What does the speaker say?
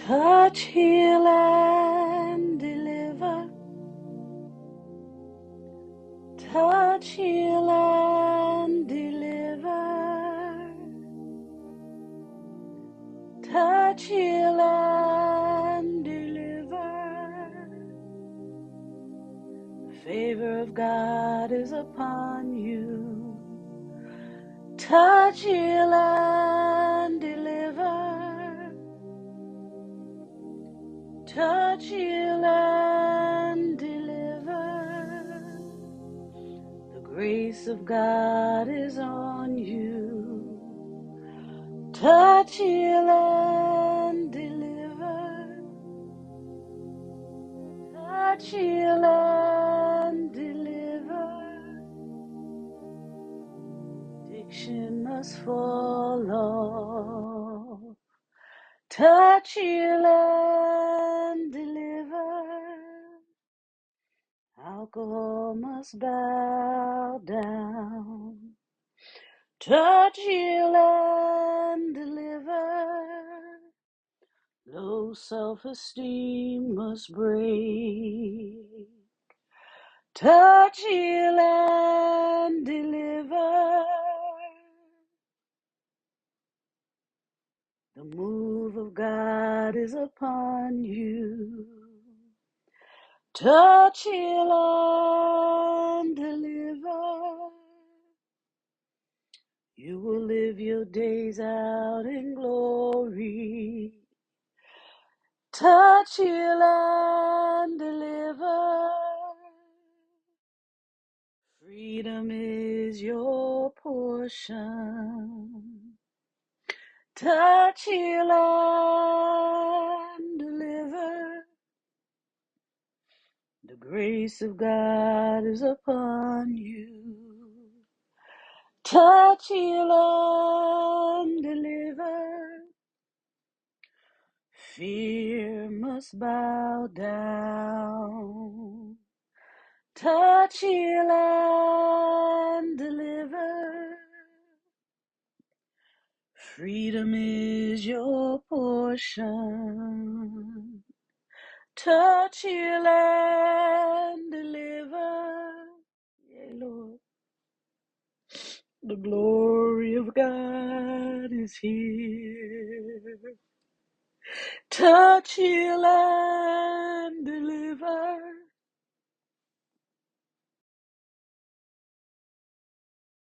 Touch, heal, and deliver. Touch, heal, and deliver. Touch, heal, and deliver. The favor of God is upon you. Touch, heal, and deliver. Touch, heal, and deliver. The grace of God is on you. Touch, heal, and deliver. Touch, heal, and deliver. Addiction must fall off. Touch, heal, and deliver. Alcohol must bow down. Touch, heal, and deliver. Low self-esteem must break. Touch, heal, and deliver. The move of God is upon you. Touch, heal, and deliver. You will live your days out in glory. Touch, heal, and deliver. Freedom is your portion. Touch, heal, and deliver. The grace of God is upon you. Touch, heal, and deliver. Fear must bow down. Touch, heal, and deliver. Freedom is your portion. Touch, heal, and deliver. Yeah, Lord. The glory of God is here. Touch, heal, and deliver.